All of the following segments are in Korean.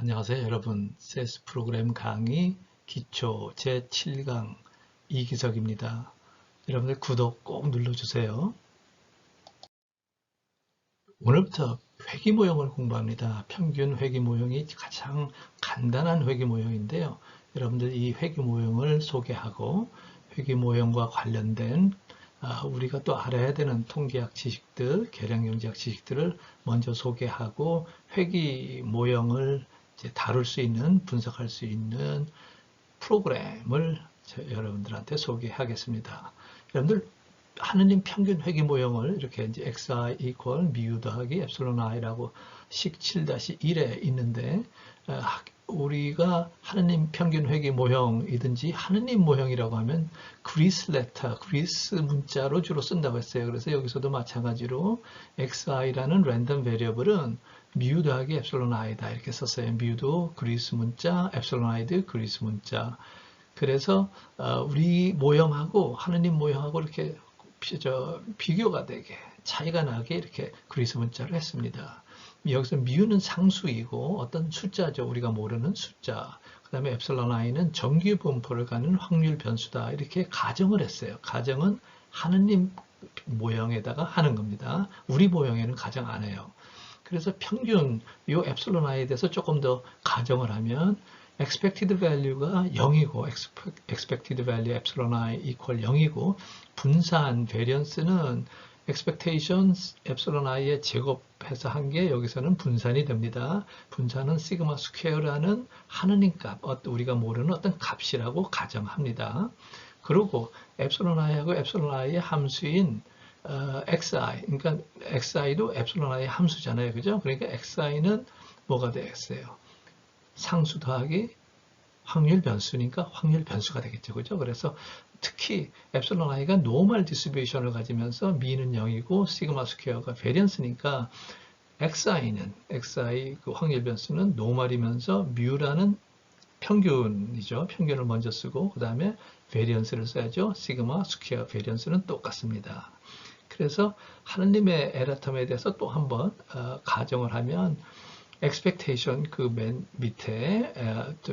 안녕하세요 여러분. 세스 프로그램 강의 기초 제7강 이기석입니다. 여러분들 구독 꼭 눌러주세요. 오늘부터 회귀 모형을 공부합니다. 평균 회귀 모형이 가장 간단한 회귀 모형인데요. 여러분들 이 회귀 모형을 소개하고 회귀 모형과 관련된 우리가 또 알아야 되는 통계학 지식들, 계량경제학 지식들을 먼저 소개하고 회귀 모형을 이제 다룰 수 있는, 분석할 수 있는 프로그램을 여러분들한테 소개하겠습니다. 여러분들 하느님 평균 회귀 모형을 이렇게 이제 xi equal mu 더하기 epsilon i라고 식 7-1에 있는데 우리가 하느님 평균 회귀 모형이든지 하느님 모형이라고 하면 그리스 레터, 그리스 문자로 주로 쓴다고 했어요. 그래서 여기서도 마찬가지로 xi라는 랜덤 베리어블은 mu 더하기 epsilon i다 이렇게 썼어요. mu도 그리스 문자, epsilon i도 그리스 문자. 그래서 우리 모형하고 하느님 모형하고 이렇게 비교가 되게 차이가 나게 이렇게 그리스 문자를 했습니다. 여기서 mi는 상수이고 어떤 숫자죠. 우리가 모르는 숫자. 그 다음에 epsilon i는 정규 분포를 가는 확률 변수다. 이렇게 가정을 했어요. 가정은 하느님 모형에다가 하는 겁니다. 우리 모형에는 가정 안 해요. 그래서 평균 이 epsilon i에 대해서 조금 더 가정을 하면 expected value가 0이고 expected value epsilon i equal 0이고 분산 variance는 expectations epsilon i의 제곱해서 한 게 여기서는 분산이 됩니다. 분산은 시그마 스퀘어라는 하느님 값, 우리가 모르는 어떤 값이라고 가정합니다. 그리고 epsilon i하고 epsilon i의 함수인 xi, 그러니까 xi도 epsilon i의 함수잖아요. 그죠? 그러니까 xi는 뭐가 되겠어요? 상수 더하기 확률 변수니까 확률 변수가 되겠죠. 그죠? 그래서 특히 epsilon i가 노멀 디스트리뷰션을 가지면서 mi는 0이고 시그마 스퀘어가 베리언스니까 xi 그 확률 변수는 노멀이면서 mu라는 평균이죠. 평균을 먼저 쓰고 그 다음에 베리언스를 써야죠. 시그마 스퀘어 베리언스는 똑같습니다. 그래서 하느님의 에라텀에 대해서 또 한번 가정을 하면 expectation 그 맨 밑에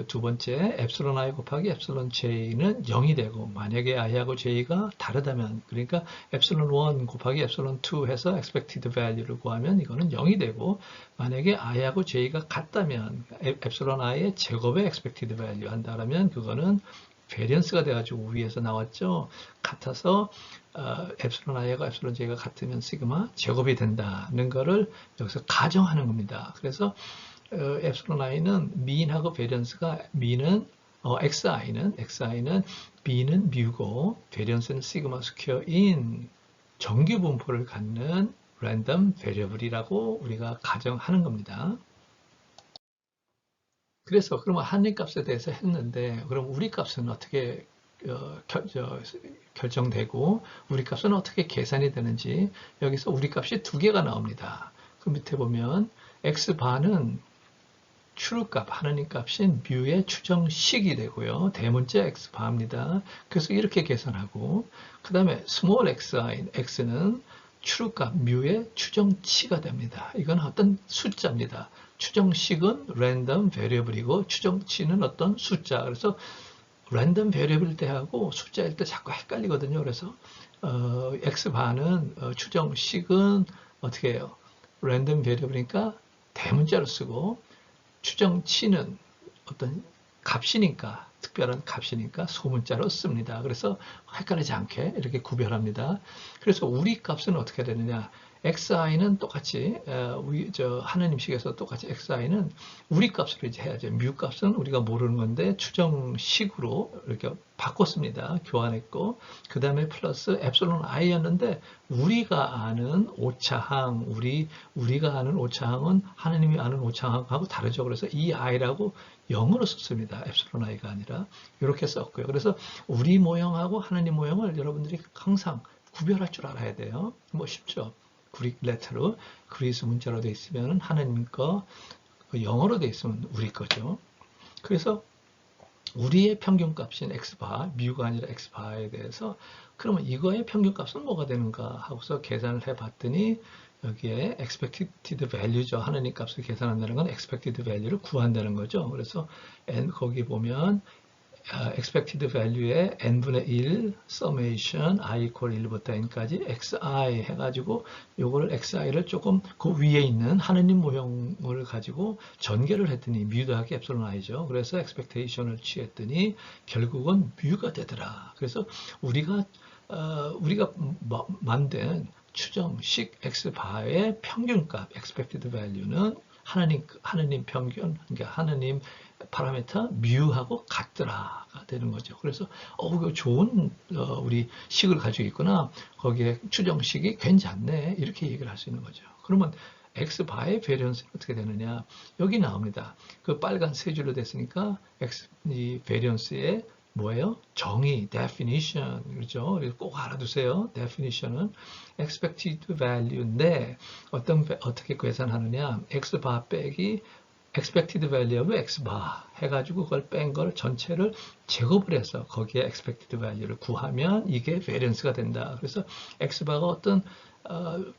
두 번째 epsilon i 곱하기 epsilon j는 0이 되고 만약에 i하고 j가 다르다면 그러니까 epsilon 1 곱하기 epsilon 2 해서 expected value를 구하면 이거는 0이 되고 만약에 i하고 j가 같다면 epsilon i의 제곱의 expected value 한다면 그거는 베리언스가 돼가지고 위에서 나왔죠. 같아서 epsilon i하고 epsilon j가 같으면 시그마 제곱이 된다는 거를 여기서 가정하는 겁니다. 그래서 epsilon i는 mean하고 베리언스가 mean은 xi는 b는 mu고 베리언스는 시그마 스퀘어인 정규 분포를 갖는 랜덤 베리어블이라고 우리가 가정하는 겁니다. 그래서 그러면 한리 값에 대해서 했는데 그럼 우리 값은 어떻게 결정되고 우리 값은 어떻게 계산이 되는지 여기서 우리 값이 두 개가 나옵니다. 그 밑에 보면 x바는 추루값, 하느님 값인 뮤의 추정식이 되고요. 대문자 x바입니다. 그래서 이렇게 계산하고 그 다음에 small x인 x는 추루값 뮤의 추정치가 됩니다. 이건 어떤 숫자입니다. 추정식은 랜덤 베리어블이고 추정치는 어떤 숫자. 그래서 랜덤 베리어블 때하고 숫자일 때 자꾸 헷갈리거든요. 그래서 x바는 추정식은 어떻게 해요? 랜덤 베리어블이니까 대문자로 쓰고 추정치는 어떤 값이니까 특별한 값이니까 소문자로 씁니다. 그래서 헷갈리지 않게 이렇게 구별합니다. 그래서 우리 값은 어떻게 되느냐? xi는 똑같이 하느님식에서 똑같이 xi는 우리 값으로 이제 해야죠. 뮤 값은 우리가 모르는 건데 추정식으로 이렇게 바꿨습니다. 교환했고 그 다음에 플러스 epsilon i였는데 우리가 아는 오차항 우리가 아는 오차항은 하느님이 아는 오차항하고 다르죠. 그래서 이 i라고 영어로 썼습니다. epsilon i가 아니라 이렇게 썼고요. 그래서 우리 모형하고 하느님 모형을 여러분들이 항상 구별할 줄 알아야 돼요. 뭐 쉽죠. 그릭 레터로 그리스 문자로 되어 있으면 하느님 거, 영어로 되어 있으면 우리 거죠. 그래서 우리의 평균값인 x바, 뮤가 아니라 x바에 대해서 그러면 이거의 평균값은 뭐가 되는가 하고서 계산을 해봤더니 여기에 expected value죠. 하나님 값을 계산한다는 건 expected value를 구한다는 거죠. 그래서 n 거기 보면 expected value의 n분의 1 summation i equal 1부터 n까지 xi 해가지고 요거를 xi를 조금 그 위에 있는 하느님 모형을 가지고 전개를 했더니 mu 더하기 epsilon i죠. 그래서 expectation을 취했더니 결국은 mu가 되더라. 그래서 우리가 만든 추정식 x바의 평균값 expected value는 하느님 평균, 그러니까 하느님 파라미터 뮤하고 같더라가 되는 거죠. 그래서 이거 좋은 우리 식을 가지고 있구나. 거기에 추정식이 괜찮네. 이렇게 얘기를 할 수 있는 거죠. 그러면 x바의 베리언스는 어떻게 되느냐? 여기 나옵니다. 그 빨간 세 줄로 됐으니까 이 베리언스의 뭐예요? 정의, definition, 그렇죠? 꼭 알아두세요. definition은 expected value인데 어떻게 계산하느냐? x바 빼기 expected value of x바 해가지고 그걸 뺀 걸 전체를 제곱을 해서 거기에 expected value를 구하면 이게 variance가 된다. 그래서 x바가 어떤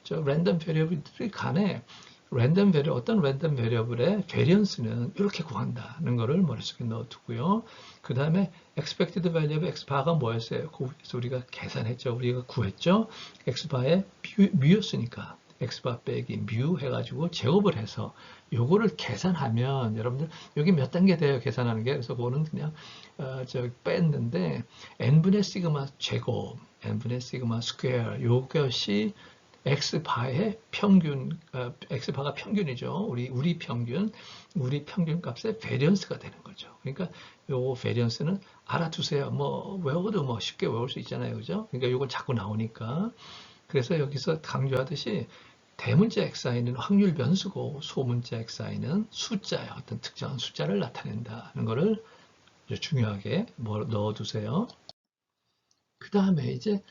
랜덤 베리어블들이 간에 어떤 랜덤 베리어블의 variance는 이렇게 구한다는 것을 머릿속에 넣어두고요. 그 다음에 expected value of x바가 뭐였어요? 그래서 우리가 계산했죠. 우리가 구했죠. x바의 뮤였으니까 x바 빼기 뮤 해가지고 제곱을 해서 요거를 계산하면 여러분들 여기 몇 단계 돼요 계산하는 게. 그래서 그거는 그냥 뺐는데 n분의 시그마 제곱 n분의 시그마 스퀘어 요것이 x바의 평균, x바가 평균이죠. 우리 평균 값의 베리언스가 되는 거죠. 그러니까 요 베리언스는 알아두세요. 뭐 외워도 뭐 쉽게 외울 수 있잖아요, 그죠? 그러니까 요걸 자꾸 나오니까. 그래서 여기서 강조하듯이 대문자 xi는 확률 변수고 소문자 xi는 숫자의 어떤 특정한 숫자를 나타낸다는 것을 중요하게 넣어두세요. 그 다음에 이제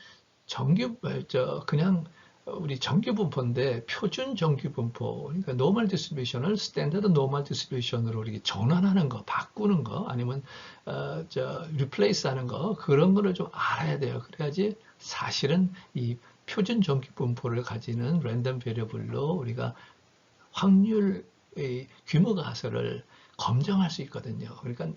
그냥 우리 정규 분포인데 표준 정규 분포, 그러니까 노멀 디스트리뷰션을 스탠다드 노멀 디스트리뷰션으로 이렇게 전환하는 거, 바꾸는 거, 아니면 리플레이스 하는 거, 그런 거를 좀 알아야 돼요. 그래야지 사실은 이 표준 정규 분포를 가지는 랜덤 베리어블로 우리가 확률의 규모 가설을 검증할 수 있거든요. 그러니까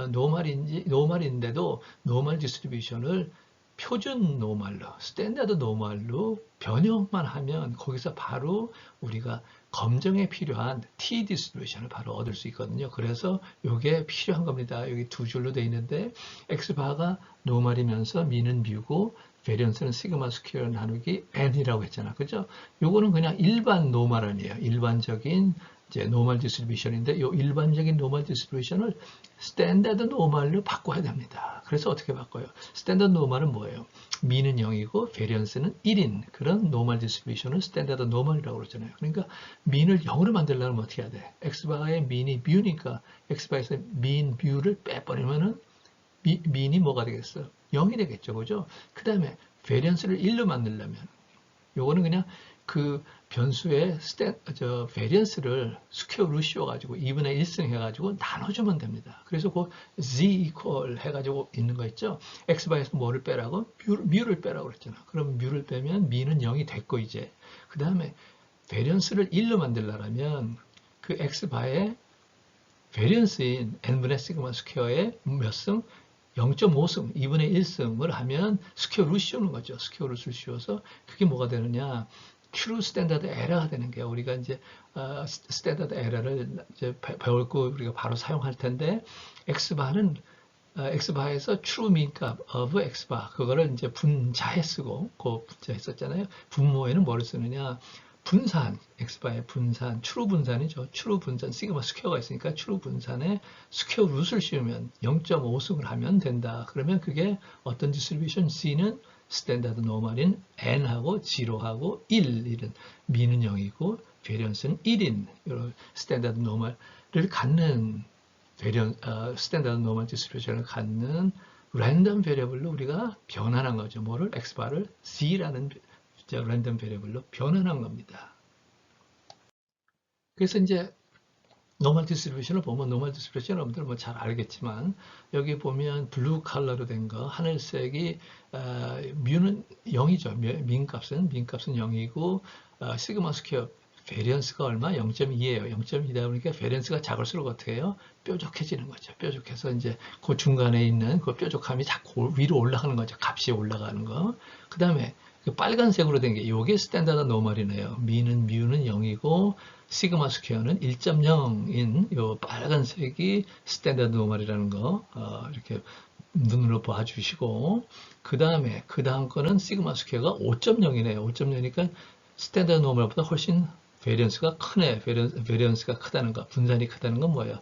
노멀인데도 노멀 디스트리뷰션을 표준 노멀로, 스탠다드 노멀로 변형만 하면 거기서 바로 우리가 검증에 필요한 t 디스트리뷰션을 바로 얻을 수 있거든요. 그래서 이게 필요한 겁니다. 여기 두 줄로 되어 있는데 x바가 노멀이면서 미는 뮤고 베리언스는 시그마 스퀘어 나누기 n이라고 했잖아. 그죠? 요거는 그냥 일반 노멀 아니에요. 일반적인 이제 노멀 디스트리뷰션인데 이 일반적인 노멀 디스트리뷰션을 스탠다드 노멀로 바꿔야 됩니다. 그래서 어떻게 바꿔요? 스탠다드 노멀은 뭐예요? 미는 0이고 베리언스는 1인 그런 노멀 디스트리뷰션을 스탠다드 노멀이라고 그러잖아요. 그러니까 민을 0으로 만들려면 어떻게 해야 돼? x바의 민이 뮤니까 x바에서 민 뮤를 빼버리면은 민이 뭐가 되겠어? 0이 되겠죠. 그죠? 그 다음에 베리언스를 1로 만들려면 요거는 그냥 그 변수의 베리언스를 스퀘어로 씌워가지고 2분의 1승 해가지고 나눠주면 됩니다. 그래서 그 z equal 해가지고 있는 거 있죠. x바에서 뭐를 빼라고? 뮤를 빼라고 그랬잖아. 그럼 뮤를 빼면 미는 0이 됐고 이제 그 다음에 베리언스를 1로 만들려면 그 x바의 베리언스인 n분의 시그마 스퀘어의 몇 승? 0.5승, 2분의 1승을 하면 스퀘어 루트 씌우는 거죠. 스퀘어 루트를 씌워서 그게 뭐가 되느냐? 트루 스탠다드 에러가 되는 거예요. 우리가 이제 스탠다드 에러를 이제 배울 거 우리가 바로 사용할 텐데 x바는 x바에서 true mean값 of x바 그거를 이제 분자에 쓰고 그 분자에 썼잖아요. 분모에는 뭐를 쓰느냐? 분산, x바의 분산, true 분산이죠. true 분산, 시그마 스퀘어가 있으니까 true 분산에 스퀘어 루트를 씌우면 0.5승을 하면 된다. 그러면 그게 어떤 디스트리뷰션 C는 스탠다드 노멀인 n하고 0하고 1, 이런 미는 0이고 베리언스는 1인 이런 스탠다드 노멀을 갖는 스탠다드 노멀 디스트리뷰션을 갖는 랜덤 베리어블로 우리가 변환한 거죠. 뭐를? x바를 C라는 랜덤 베리어블로 변환한 겁니다. 그래서 이제 노멀 디스트리뷰션을 보면 노멀 디스트리뷰션 여러분들 뭐 잘 알겠지만 여기 보면 블루 컬러로 된 거 하늘색이 뮤는 0이죠. 민값은 0이고 시그마 스퀘어 베리언스가 얼마? 0.2예요. 0.2다 보니까 베리언스가 작을수록 어떻게 해요? 뾰족해지는 거죠. 뾰족해서 이제 그 중간에 있는 그 뾰족함이 자꾸 위로 올라가는 거죠. 값이 올라가는 거. 그 다음에 그 빨간색으로 된 게 요게 스탠다드 노멀이네요. 미는 뮤는 0이고 시그마 스퀘어는 1.0인 요 빨간색이 스탠다드 노멀이라는 거 이렇게 눈으로 봐주시고 그 다음에 그 다음 거는 시그마 스퀘어가 5.0이네요. 5.0이니까 스탠다드 노멀보다 훨씬 베리언스가 크네. 베리언스가 크다는 거, 분산이 크다는 건 뭐예요?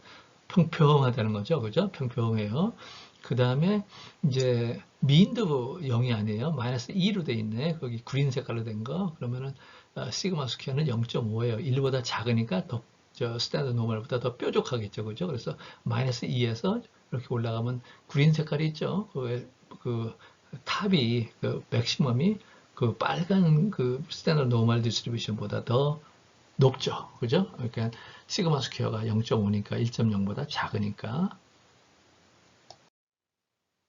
평평하다는 거죠. 그죠? 평평해요. 그 다음에 이제 미인도 0이 아니에요. 마이너스 2로 돼 있네. 거기 그린 색깔로 된 거. 그러면은 시그마 스퀘어는 0.5예요. 1보다 작으니까 더 스탠다드 노멀보다 더 뾰족하겠죠. 그죠? 그래서 마이너스 2에서 이렇게 올라가면 그린 색깔이 있죠. 그 탑이 그 맥시멈이 그 빨간 그 스탠다드 노멀 디스트리뷰션보다 더 높죠. 그죠? 그러니까 시그마 스퀘어가 0.5니까 1.0보다 작으니까.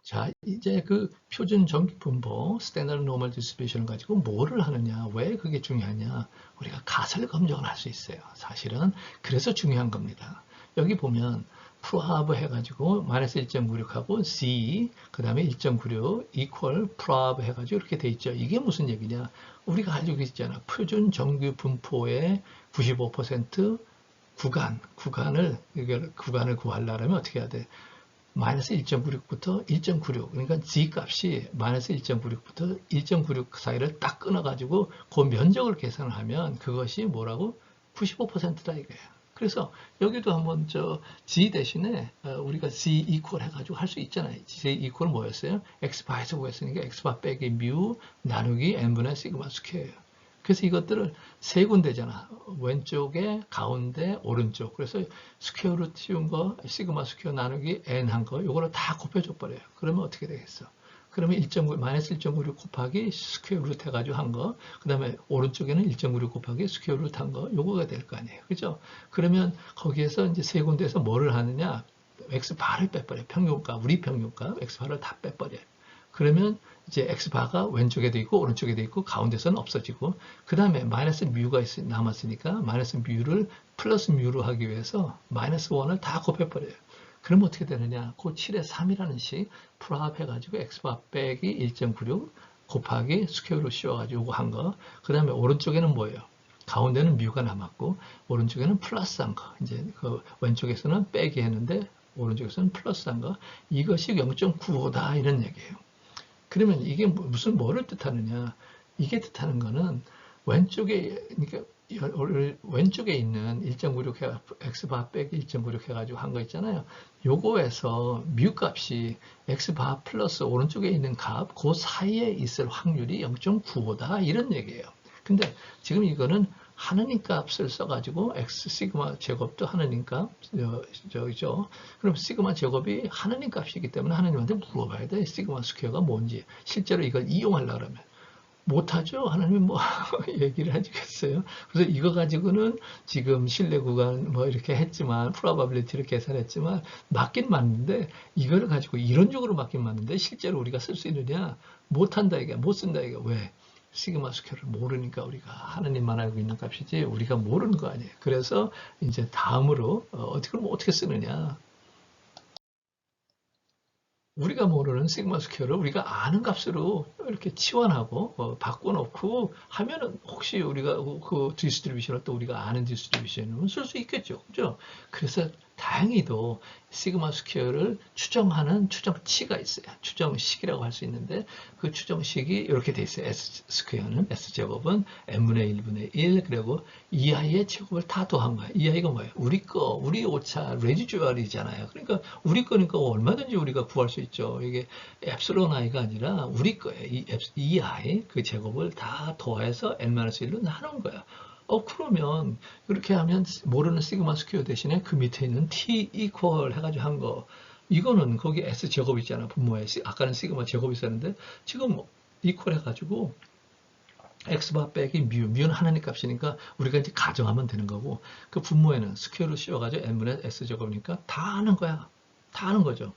자, 이제 그 표준 전기분포 스탠다드 노멀 디스트리뷰션을 가지고 뭐를 하느냐, 왜 그게 중요하냐, 우리가 갓을 검정을 할 수 있어요. 사실은 그래서 중요한 겁니다. 여기 보면 프로하브 해가지고 마이너스 1.96하고 C 그 다음에 1.96 이퀄 프로하브 해가지고 이렇게 돼 있죠. 이게 무슨 얘기냐, 우리가 알고 있잖아. 표준 전기 분포의 95% 구간을 구하려면 어떻게 해야 돼? 마이너스 1.96부터 1.96 그러니까 G 값이 마이너스 1.96부터 1.96 사이를 딱 끊어가지고 그 면적을 계산을 하면 그것이 뭐라고? 95%다 이거예요. 그래서 여기도 한번 G 대신에 우리가 G 이퀄 해가지고 할 수 있잖아요. G 이퀄 뭐였어요? X바에서 구했으니까 X바 빼기 뮤 나누기 N분의 시그마 스퀘어예요. 그래서 이것들을 세 군데잖아. 왼쪽에, 가운데, 오른쪽. 그래서 스퀘어 루트 씌운 거, 시그마 스퀘어 나누기 n 한 거, 요거를 다 곱해줘 버려요. 그러면 어떻게 되겠어? 그러면 1.9, 마이너스 1.96 곱하기 스퀘어 루트 해가지고 한 거, 그 다음에 오른쪽에는 1.96 곱하기 스퀘어 루트 한 거, 요거가 될 거 아니에요. 그죠? 그러면 거기에서 이제 세 군데에서 뭐를 하느냐? X바를 빼버려요. 평균값, 우리 평균값, X바를 다 빼버려요. 그러면 이제 X바가 왼쪽에도 있고 오른쪽에도 있고 가운데서는 없어지고 그 다음에 마이너스 뮤가 남았으니까 마이너스 뮤를 플러스 뮤로 하기 위해서 마이너스 1을 다 곱해버려요. 그러면 어떻게 되느냐? 그 7의 3이라는 식 풀합해가지고 X바 빼기 1.96 곱하기 스퀘어로 씌워가지고 한 거. 그 다음에 오른쪽에는 뭐예요? 가운데는 뮤가 남았고 오른쪽에는 플러스 한 거. 이제 그 왼쪽에서는 빼기 했는데 오른쪽에서는 플러스 한 거. 이것이 0.95다 이런 얘기예요. 그러면 이게 무슨 뭐를 뜻하느냐? 이게 뜻하는 거는 왼쪽에 그러니까 왼쪽에 있는 1.96 해 x바 빼기 1.96 해가지고 한 거 있잖아요. 요거에서 뮤 값이 x바 플러스 오른쪽에 있는 값, 그 사이에 있을 확률이 0.95다 이런 얘기예요. 근데 지금 이거는 하느님 값을 써가지고 x 시그마 제곱도 하느님 값 저기죠. 그럼 시그마 제곱이 하느님 값이기 때문에 하느님한테 물어봐야 돼. 시그마 스퀘어가 뭔지. 실제로 이걸 이용하려고 그러면 못하죠. 하나님이 뭐 얘기를 해주겠어요. 그래서 이거 가지고는 지금 신뢰 구간 뭐 이렇게 했지만 프로바빌리티를 계산했지만 맞긴 맞는데 이거를 가지고 이론적으로 맞긴 맞는데 실제로 우리가 쓸 수 있느냐? 못한다 이게 못 쓴다 이게 왜? 시그마 스퀘어를 모르니까 우리가 하나님만 알고 있는 값이지 우리가 모르는 거 아니에요. 그래서 이제 다음으로 어떻게 쓰느냐? 우리가 모르는 시그마 스퀘어를 우리가 아는 값으로 이렇게 치환하고 바꿔놓고 하면은 혹시 우리가 그 디스트리뷰션을 또 우리가 아는 디스트리뷰션을 쓸 수 있겠죠. 그죠? 그래서 다행히도 시그마 스퀘어를 추정하는 추정치가 있어요. 추정식이라고 할 수 있는데 그 추정식이 이렇게 돼 있어요. S 스퀘어는 S제곱은 n분의 1분의 1 그리고 2i의 제곱을 다 더한 거야. 2i가 뭐예요? 우리 오차 레지듀얼이잖아요. 그러니까 우리 거니까 얼마든지 우리가 구할 수 있죠. 이게 엡실론 i가 아니라 우리 거예요. 이 2i 그 제곱을 다 더해서 n-1로 나눈 거야. 그러면 그렇게 하면 모르는 시그마 스퀘어 대신에 그 밑에 있는 t 이퀄 해가지고 한 거. 이거는 거기 s 제곱 있잖아. 분모에 아까는 시그마 제곱이 있었는데 지금 이퀄 해가지고 x바 빼기 뮤는 하나님 값이니까 우리가 이제 가정하면 되는 거고 그 분모에는 스퀘어로 씌워가지고 n분의 s 제곱이니까 다 하는 거야. 다 하는 거죠.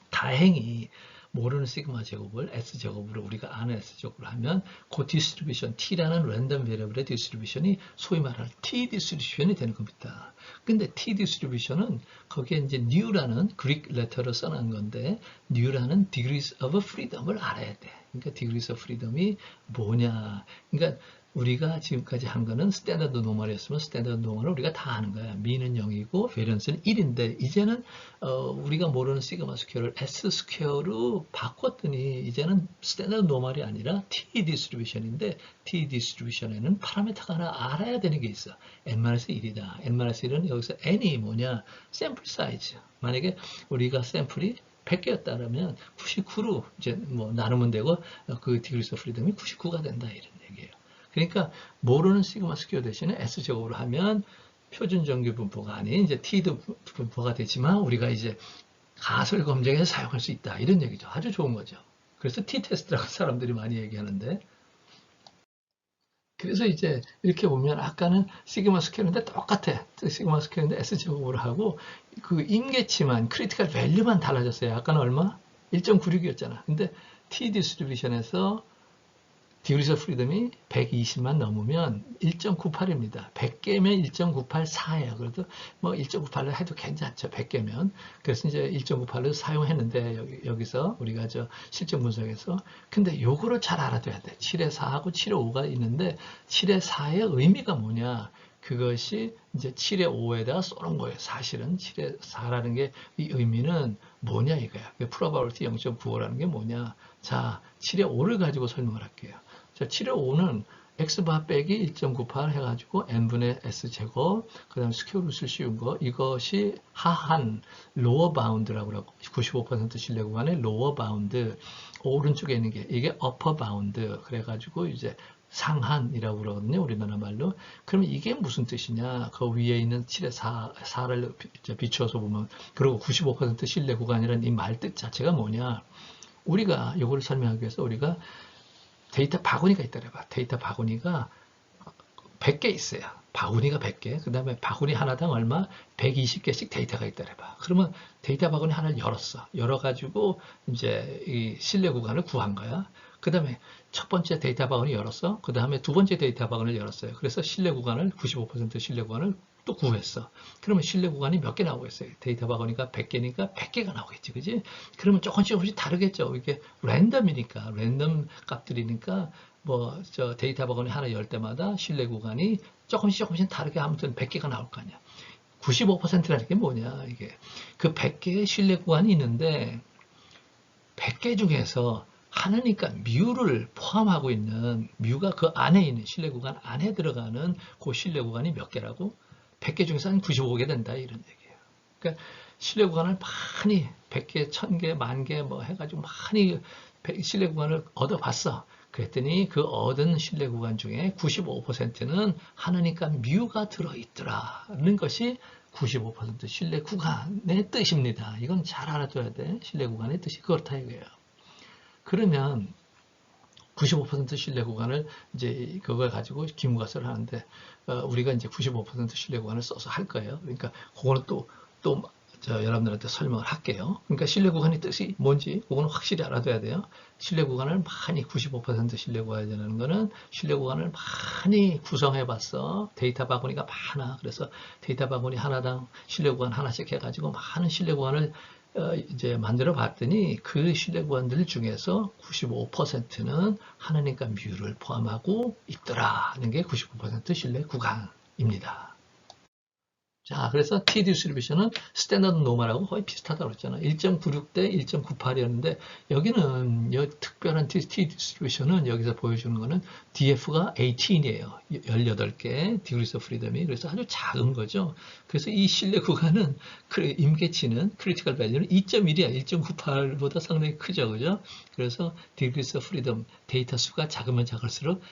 다행히 모르는 시그마 제곱을 S 제곱으로 우리가 아는 S 제곱을 하면 그 디스트리뷰션 T라는 랜덤 베리어블의 디스트리뷰션이 소위 말하는 T 디스트리뷰션이 되는 겁니다. 근데 T 디스트리뷰션은 거기에 이제 new라는 그릭 레터를 써놓은 건데 new라는 degrees of freedom을 알아야 돼. 그러니까 degrees of freedom이 뭐냐? 그러니까 우리가 지금까지 한 거는 스탠다드 노멀이었으면 스탠다드 노멀을 우리가 다 아는 거야. 미는 0이고 베리언스는 1인데 이제는 우리가 모르는 시그마 스퀘어를 S 스퀘어로 바꿨더니 이제는 스탠다드 노멀이 아니라 T 디스트리뷰션인데 T 디스트리뷰션에는 파라미터가 하나 알아야 되는 게 있어. n-1이다. n-1은 여기서 n이 뭐냐? 샘플 사이즈. 만약에 우리가 샘플이 100개였다면 99로 이제 뭐 나누면 되고 그 디그리스 오브 프리덤이 99가 된다 이런 얘기예요. 그러니까 모르는 시그마 스퀘어 대신에 S 제곱으로 하면 표준 정규 분포가 아닌 이제 T도 분포가 되지만 우리가 이제 가설 검증에서 사용할 수 있다 이런 얘기죠. 아주 좋은 거죠. 그래서 T 테스트라고 사람들이 많이 얘기하는데 그래서 이제 이렇게 보면 아까는 시그마 스퀘어인데 똑같아. 시그마 스퀘어인데 S 제곱으로 하고 그 임계치만 크리티컬 밸류만 달라졌어요. 아까는 얼마? 1.96이었잖아. 근데 T 디스트리뷰션에서 디그리스 오브 프리덤이 120만 넘으면 1.98입니다. 100개면 1.984예요. 그래도 뭐 1.98로 해도 괜찮죠. 100개면. 그래서 이제 1.98로 사용했는데 여기서 우리가 저 실전 분석에서 근데 요거를 잘 알아둬야 돼. 7의 4하고 7의 5가 있는데 7의 4의 의미가 뭐냐? 그것이 이제 7의 5에다가 쏘는 거예요. 사실은 7의 4라는 게 이 의미는 뭐냐 이거야. 프로바빌리티 0.95라는 게 뭐냐. 자, 7의 5를 가지고 설명을 할게요. 자, 7의 5는 x바 빼기 1.98 해가지고 n분의 s제곱 그 다음에 스퀘어루트를 씌운 거 이것이 하한 로어 바운드라고 하고 95% 신뢰 구간의 로어 바운드 오른쪽에 있는 게 이게 어퍼 바운드 그래가지고 이제 상한이라고 그러거든요. 우리나라 말로. 그러면 이게 무슨 뜻이냐. 그 위에 있는 7의 4를 비추어서 보면 그리고 95% 신뢰 구간이라는 이 말 뜻 자체가 뭐냐. 우리가 이걸 설명하기 위해서 우리가 데이터 바구니가 있다래 봐. 데이터 바구니가 100개 있어요. 바구니가 100개. 그 다음에 바구니 하나당 얼마? 120개씩 데이터가 있다래 봐. 그러면 데이터 바구니 하나를 열었어. 열어가지고 이제 이 신뢰 구간을 구한 거야. 그 다음에 첫 번째 데이터 바구니 열었어. 그 다음에 두 번째 데이터 바구니를 열었어요. 그래서 신뢰 구간을 95% 신뢰 구간을 또 구했어. 그러면 신뢰 구간이 몇 개 나오겠어요? 데이터 바구니가 100개니까 100개가 나오겠지. 그지? 그러면 조금씩 다르겠죠. 이게 랜덤이니까, 랜덤 값들이니까 뭐 저 데이터 바구니 하나 열 때마다 신뢰 구간이 조금씩 다르게 아무튼 100개가 나올 거 아니야. 95%라는 게 뭐냐, 이게. 그 100개의 신뢰 구간이 있는데 100개 중에서 하나니까 뮤를 포함하고 있는 뮤가 그 안에 있는 신뢰 구간 안에 들어가는 그 신뢰 구간이 몇 개라고? 100개 중에서 한 95개 된다 이런 얘기예요. 그러니까 신뢰 구간을 많이 100개, 1000개, 10,000개 뭐 해가지고 많이 신뢰 구간을 얻어봤어. 그랬더니 그 얻은 신뢰 구간 중에 95%는 하나니까 뮤가 들어있더라는 것이 95% 신뢰 구간의 뜻입니다. 이건 잘 알아둬야 돼. 신뢰 구간의 뜻이 그렇다 이거예요. 그러면 95% 신뢰 구간을 이제 그걸 가지고 기무가설을 하는데 우리가 이제 95% 신뢰 구간을 써서 할 거예요. 그러니까 그거는 또 여러분들한테 설명을 할게요. 그러니까 신뢰 구간의 뜻이 뭔지 그거는 확실히 알아둬야 돼요. 신뢰 구간을 많이 95% 신뢰 구간이라는 거는 신뢰 구간을 많이 구성해 봤어. 데이터 바구니가 많아. 그래서 데이터 바구니 하나당 신뢰 구간 하나씩 해가지고 많은 신뢰 구간을 이제 만들어 봤더니 그 신뢰 구간들 중에서 95%는 하나니까 뮤를 포함하고 있더라는 게 95% 신뢰 구간입니다. 자, 그래서 T 디스트리뷰션은 스탠다드 노멀하고 거의 비슷하다고 그랬잖아. 1.96 대 1.98이었는데 여기는 특별한 T 디스트리뷰션은 여기서 보여주는 거는 DF가 18이에요. 18개 디그리스 오브 프리덤이. 그래서 아주 작은 거죠. 그래서 이 신뢰 구간은 임계치는 크리티컬 밸류는 2.1이야. 1.98보다 상당히 크죠. 그죠? 그래서 디그리스 오브 프리덤 데이터 수가 작으면 작을수록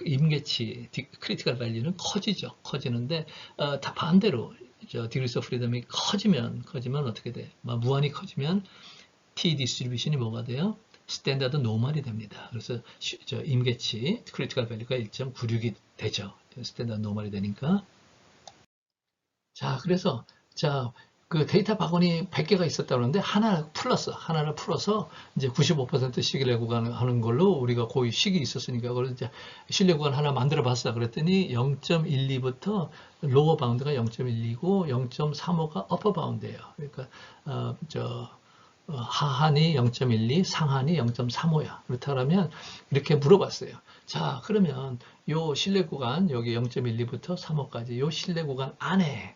임계치, 크리티컬 밸류는 커지죠. 커지는데, 다 반대로, 디그리스 오브 프리덤이 커지면 어떻게 돼? 무한히 커지면, T 디스트리뷰션이 뭐가 돼요? 스탠다드 노멀이 됩니다. 그래서, 임계치, 크리티컬 밸류가 1.96이 되죠. 스탠다드 노멀이 되니까. 자, 그래서, 그 데이터 바구니 100개가 있었다 그러는데 하나를 풀어서 이제 95% 신뢰 구간 하는 걸로 우리가 거의 식이 있었으니까 그래서 이제 신뢰 구간 하나 만들어 봤어. 그랬더니 0.12부터 로어 바운드가 0.12고 0.35가 어퍼 바운드예요. 그러니까 하한이 0.12, 상한이 0.35야. 그렇다면 이렇게 물어봤어요. 자, 그러면 요 신뢰 구간 여기 0.12부터 3호까지 요 신뢰 구간 안에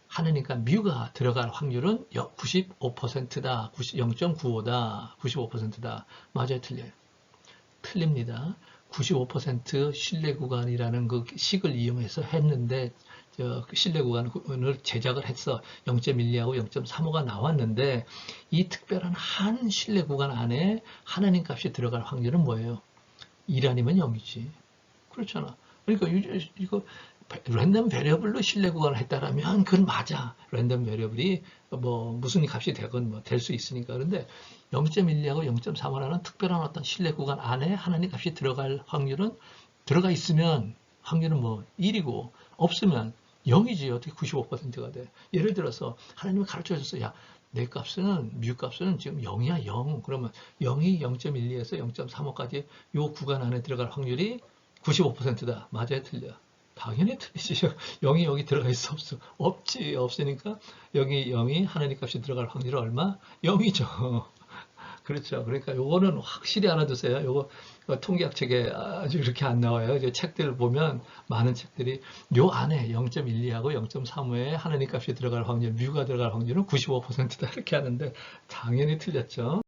하느니까 뮤가 들어갈 확률은 95%다. 0.95다. 95%다. 맞아요, 틀려요? 틀립니다. 95% 신뢰 구간이라는 그 식을 이용해서 했는데 그 신뢰 구간을 제작을 했어. 0.12하고 0.35가 나왔는데 이 특별한 한 신뢰 구간 안에 하나님 값이 들어갈 확률은 뭐예요? 1 아니면 0이지. 그렇잖아. 그러니까 이거 랜덤 베리어블로 신뢰 구간을 했다라면 그건 맞아. 랜덤 베리어블이 뭐 무슨 값이 되건 뭐 될 수 있으니까. 그런데 0.12하고 0.35라는 특별한 어떤 신뢰 구간 안에 하나님 값이 들어갈 확률은 들어가 있으면 확률은 뭐 1이고 없으면 0이지. 어떻게 95%가 돼. 예를 들어서 하나님이 가르쳐 줬어. 야, 내 값은 뮤 값은 지금 0이야 0. 그러면 0이 0.12에서 0.35까지 요 구간 안에 들어갈 확률이 95%다. 맞아요, 틀려? 당연히 틀리지. 0이 여기 들어가 있어, 없어? 없지. 없으니까 여기 0이 하나님 값이 들어갈 확률은 얼마? 0이죠. 그렇죠. 그러니까 요거는 확실히 알아두세요. 요거 통계학 책에 아주 이렇게 안 나와요. 이제 책들 보면 많은 책들이 요 안에 0.12하고 0.35에 하나님 값이 들어갈 확률, 뮤가 들어갈 확률은 95%다 이렇게 하는데 당연히 틀렸죠.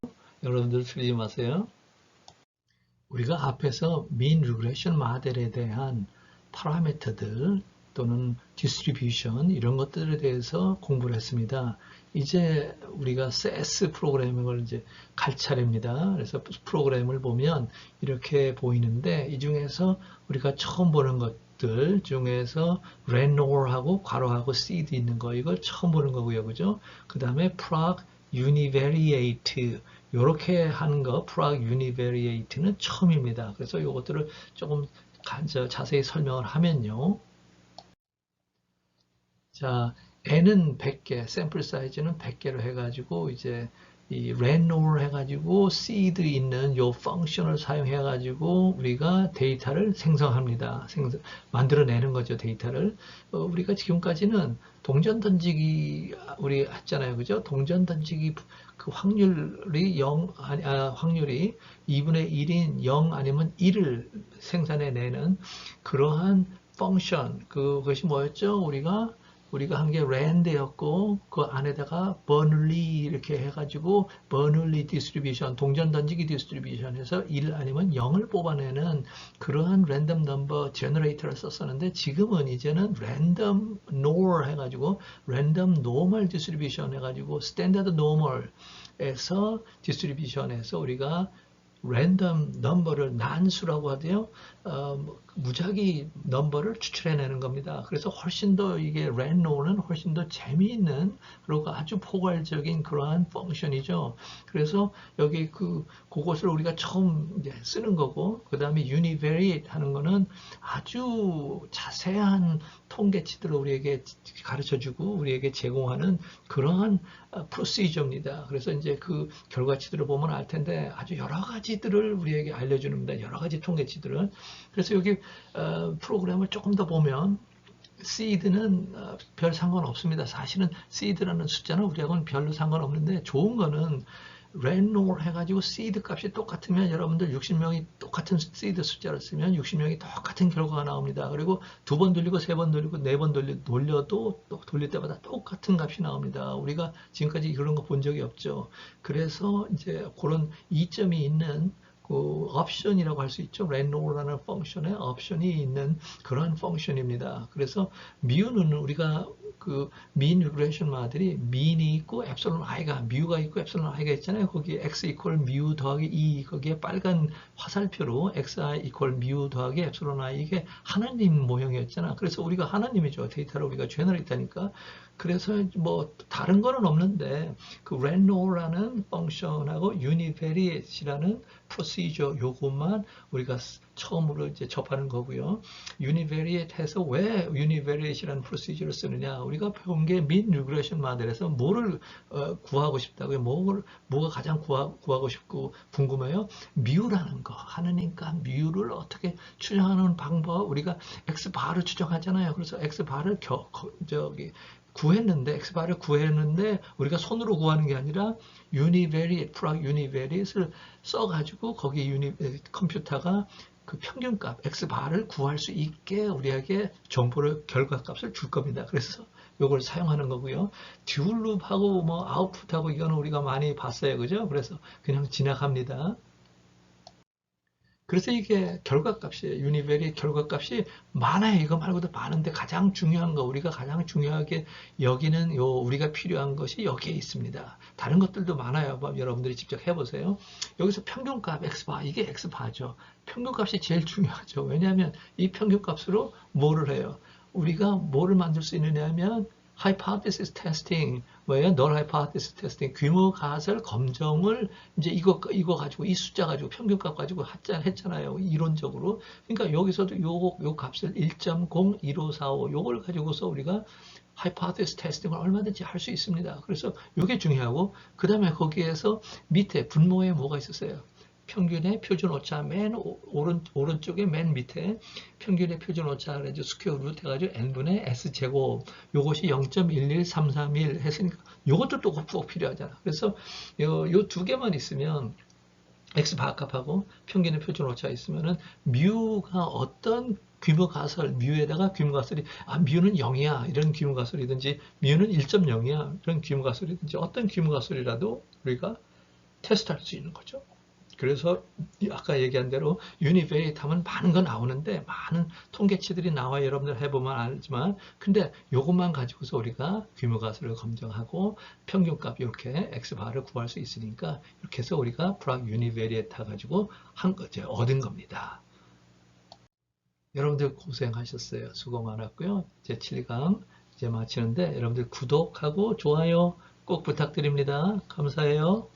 여러분들 틀리지 마세요. 우리가 앞에서 mean regression 모델에 대한 파라미터들 또는 디스트리뷰션 이런 것들에 대해서 공부를 했습니다. 이제 우리가 SAS 프로그래밍을 이제 갈 차례입니다. 그래서 프로그램을 보면 이렇게 보이는데 이 중에서 우리가 처음 보는 것들 중에서 Renoir하고 괄호하고 seed 있는 거 이걸 처음 보는 거고요. 그죠? 그 다음에 prog univariate 이렇게 하는 거 prog univariate는 처음입니다. 그래서 이것들을 조금 자세히 설명을 하면요. 자, n은 100개, 샘플 사이즈는 100개로 해가지고 이제 이 Renoir 해가지고 seed 있는 요 펑션을 사용해가지고 우리가 데이터를 생성합니다. 만들어내는 거죠, 데이터를. 우리가 지금까지는 동전 던지기 우리 했잖아요, 그죠? 동전 던지기 그 확률이 0, 확률이 2분의 1인 0 아니면 1을 생산해내는 그러한 펑션, 그것이 뭐였죠? 우리가 한 게 랜드였고 그 안에다가 버널리 이렇게 해가지고 버널리 디스트리뷰션 동전 던지기 디스트리뷰션 해서 1 아니면 0을 뽑아내는 그러한 랜덤 넘버 제너레이터를 썼었는데 지금은 이제는 랜덤 노멀 해가지고 랜덤 노멀 디스트리뷰션 해가지고 스탠다드 노멀에서 디스트리뷰션에서 우리가 랜덤 넘버를 난수라고 하대요. 무작위 넘버를 추출해내는 겁니다. 그래서 훨씬 더 이게 랜노는 훨씬 더 재미있는 그리고 아주 포괄적인 그러한 펑션이죠. 그래서 여기 그것을 우리가 처음 이제 쓰는 거고 그 다음에 univariate 하는 거는 아주 자세한 통계치들을 우리에게 가르쳐주고 우리에게 제공하는 그러한 프로시저입니다. 그래서 이제 그 결과치들을 보면 알 텐데 아주 여러 가지들을 우리에게 알려주는데 여러 가지 통계치들은 그래서 여기 프로그램을 조금 더 보면 seed는 별 상관없습니다. 사실은 seed라는 숫자는 우리하고는 별로 상관없는데 좋은 거는 랜노를 해가지고 seed 값이 똑같으면 여러분들 60명이 똑같은 seed 숫자를 쓰면 60명이 똑같은 결과가 나옵니다. 그리고 2번 돌리고 3번 돌리고 4번 돌려도 돌릴 때마다 똑같은 값이 나옵니다. 우리가 지금까지 그런 거 본 적이 없죠. 그래서 이제 그런 이점이 있는 그 옵션이라고 할 수 있죠. 랜노라는 펑션에 옵션이 있는 그런 펑션입니다. 그래서 뮤는 우리가 그 mean regression 모델이 mean이 있고 엡실론 i가 뮤가 있고 엡실론 i가 있잖아요. 거기에 x 이퀄 뮤 더하기 2 거기에 빨간 화살표로 xi 이퀄 뮤 더하기 엡실론 i 이게 하나님 모형이었잖아. 그래서 우리가 하나님이죠. 데이터를 우리가 제너레이트하니까 그래서 뭐 다른 거는 없는데 그 Reno라는 펑션하고 Univariate라는 프로시저 요것만 우리가 처음으로 이제 접하는 거고요. univariate 해서 왜 univariate이라는 프로시저를 쓰느냐? 우리가 배운 게 mean regression 모델에서 뭐를 구하고 싶다고요? 뭐가 가장 구하고 싶고 궁금해요? 뮤라는 거. 하느니까 뮤를 어떻게 추정하는 방법? 우리가 x 바를 추정하잖아요. 그래서 x 바를 구했는데 x바를 구했는데 우리가 손으로 구하는 게 아니라 univariate, univariate을 써가지고 거기 컴퓨터가 그 평균값 x바를 구할 수 있게 우리에게 정보를 결과값을 줄 겁니다. 그래서 이걸 사용하는 거고요. 듀얼룹하고 뭐 아웃풋하고 이거는 우리가 많이 봤어요, 그죠? 그래서 그냥 지나갑니다. 그래서 이게 결과값이에요. 유니베리 결과값이 많아요. 이거 말고도 많은데 가장 중요한 거, 우리가 가장 중요하게 여기는 우리가 필요한 것이 여기에 있습니다. 다른 것들도 많아요. 여러분들이 직접 해보세요. 여기서 평균값 X바, 이게 X바죠. 평균값이 제일 중요하죠. 왜냐하면 이 평균값으로 뭐를 해요? 우리가 뭐를 만들 수 있느냐 하면 hypothesis testing, 뭐예요? null hypothesis testing, 규모 가설 검정을 이제 이거 가지고 이 숫자 가지고 평균값 가지고 했잖아요. 이론적으로. 그러니까 여기서도 요 값을 1.01545 요걸 가지고서 우리가 hypothesis testing을 얼마든지 할 수 있습니다. 그래서 이게 중요하고 그 다음에 거기에서 밑에 분모에 뭐가 있었어요? 평균의 표준 오차 맨 오른쪽에 맨 밑에 평균의 표준 오차를 이제 스퀘어 루트 해가지고 n분의 s제곱 요것이 0.11331 했으니까 요것도 또 꼭 필요하잖아. 그래서 요 두 개만 있으면 x 바값하고 평균의 표준 오차가 있으면은 뮤가 어떤 규모 가설, 뮤에다가 규모 가설이 뮤는 0이야 이런 규모 가설이든지 뮤는 1.0이야 이런 규모 가설이든지 어떤 규모 가설이라도 우리가 테스트할 수 있는 거죠. 그래서 아까 얘기한 대로 유니베리트 하면 많은 거 나오는데 많은 통계치들이 나와 여러분들 해보면 알지만 근데 이것만 가지고서 우리가 규모가설을 검증하고 평균값 이렇게 x바를 구할 수 있으니까 이렇게 해서 우리가 프락 유니베리트 가지고 얻은 겁니다. 여러분들 고생하셨어요. 수고 많았고요. 제 7강 이제 마치는데 여러분들 구독하고 좋아요 꼭 부탁드립니다. 감사해요.